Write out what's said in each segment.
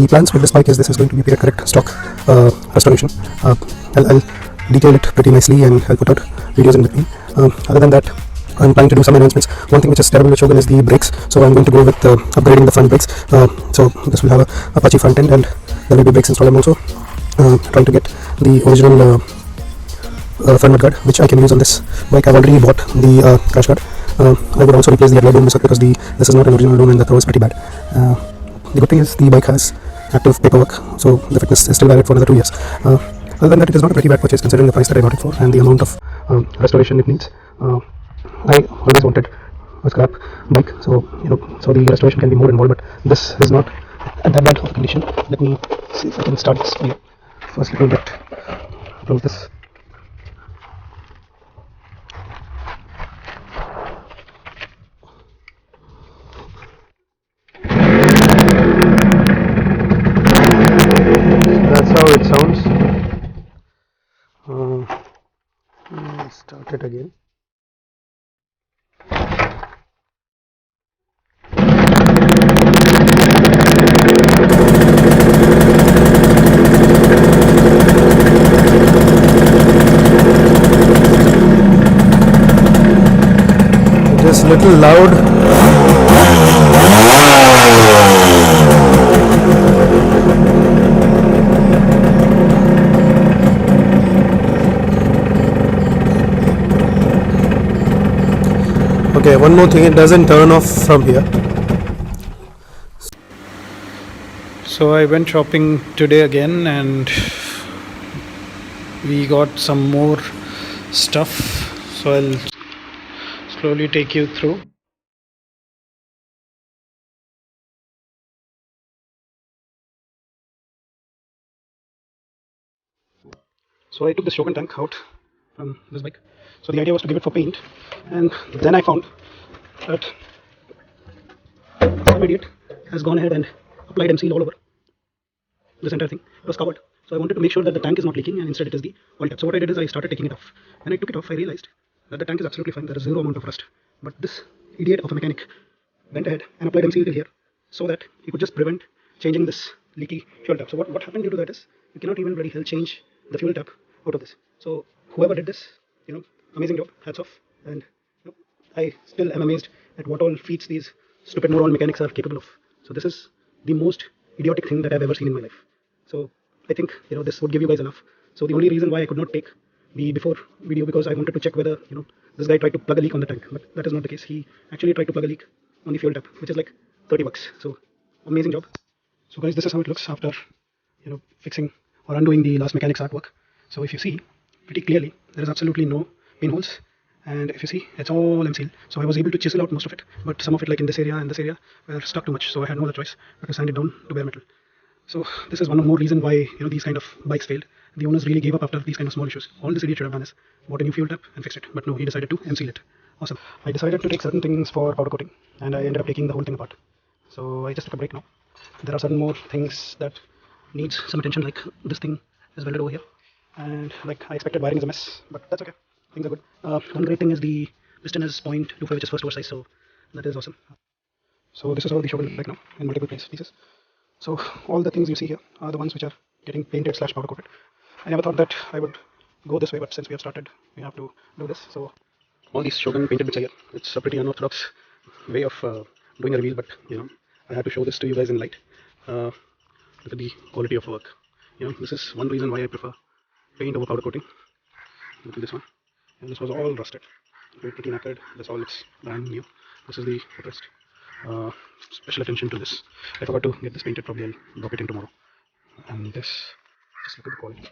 The plans with this bike is this is going to be a correct stock restoration. I'll detail it pretty nicely and I'll put out videos in between. Other than that, I'm planning to do some enhancements. One thing which is terrible with Shogun is the brakes, so I'm going to go with upgrading the front brakes. So this will have a Apache front end and there will be brakes installed. I'm also trying to get the original front mud guard which I can use on this bike. I've already bought the crash guard. I would also replace the headlight dome because this is not an original dome and the throw is pretty bad. The good thing is the bike has active paperwork, so the fitness is still valid for another 2 years. Other than that, it is not a pretty bad purchase considering the price that I bought it for and the amount of restoration it needs. I always wanted a scrap bike, so so the restoration can be more involved, but this is not at that bad of a condition. Let me see if I can start this video. First, let me close this. That's how it sounds. Start it again. It is little loud. Okay, one more thing, it doesn't turn off from here. So I went shopping today again and we got some more stuff, so I'll slowly take you through. So I took the Shogun tank out from this bike. So the idea was to give it for paint, and then I found that some idiot has gone ahead and applied M-Seal all over this entire thing. It was covered. So I wanted to make sure that the tank is not leaking, and instead it is the oil tap. So what I did is I started taking it off. When I took it off, I realized that the tank is absolutely fine. There is zero amount of rust. But this idiot of a mechanic went ahead and applied M-Seal till here so that he could just prevent changing this leaky fuel tap. So what happened due to that is you cannot even bloody hell change the fuel tap out of this. So whoever did this, amazing job, hats off. And I still am amazed at what all feats these stupid moron mechanics are capable of. So this is the most idiotic thing that I've ever seen in my life. So I think this would give you guys enough. So the only reason why I could not take the before video because I wanted to check whether this guy tried to plug a leak on the tank, but that is not the case. He actually tried to plug a leak on the fuel tap, which is like $30. So amazing job. So guys, this is how it looks after fixing or undoing the last mechanic's artwork. So if you see pretty clearly, there is absolutely no pinholes, and if you see, it's all M-Seal. So I was able to chisel out most of it, but some of it, like in this area and this area, were stuck too much. So I had no other choice but to sand it down to bare metal. So this is one more reason why these kind of bikes failed. The owners really gave up after these kind of small issues. All this idiot should have done is bought a new fuel tap and fixed it, but no, he decided to M-Seal it. Awesome. I decided to take certain things for powder coating, and I ended up taking the whole thing apart. So I just took a break now. There are certain more things that needs some attention, like this thing is welded over here, and like I expected, wiring is a mess, but that's okay. Things are good. One great thing is the piston is 0.25, which is first oversize, so that is awesome. So this is how the Shogun looks like now in multiple pieces. So all the things you see here are the ones which are getting painted / powder coated. I never thought that I would go this way, but since we have started, we have to do this. So all these Shogun painted bits are here. It's a pretty unorthodox way of doing a reveal, but I had to show this to you guys in light. Look at the quality of work. This is one reason why I prefer paint over powder coating. Look at this one. And this was all rusted, pretty knackered. That's all, it's brand new. This is the footrest. Special attention to this. I forgot to get this painted. Probably I'll drop it in tomorrow. And this, just look at the quality.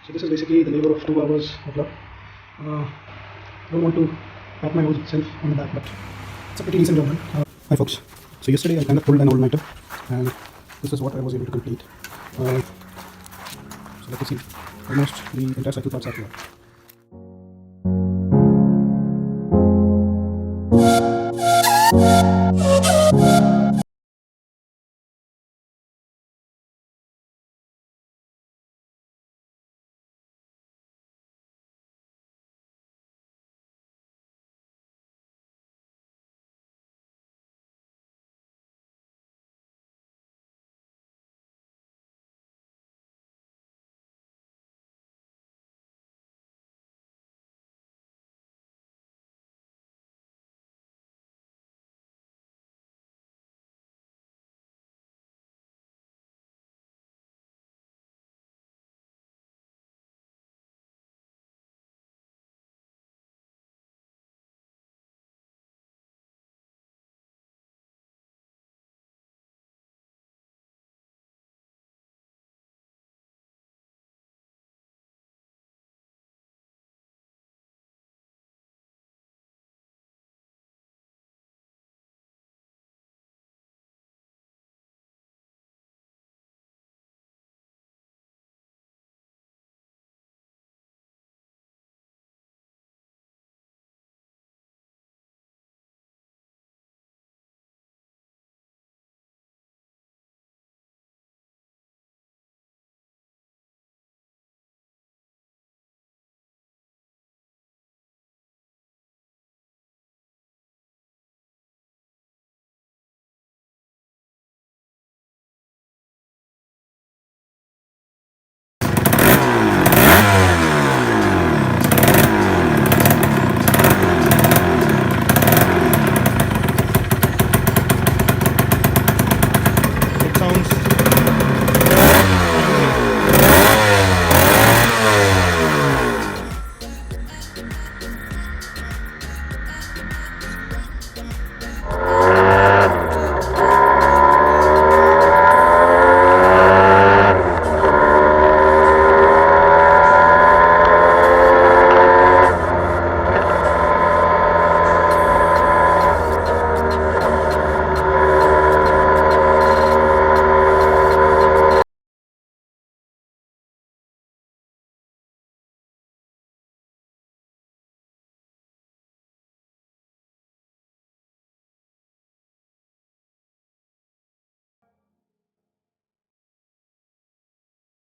So this is basically the labor of 2 hours of love. I don't want to pat my own self on the back, but it's a pretty decent job done. Hi folks. So yesterday I kind of pulled an all-nighter, and this is what I was able to complete. So let me see. Almost the entire cycle parts are here.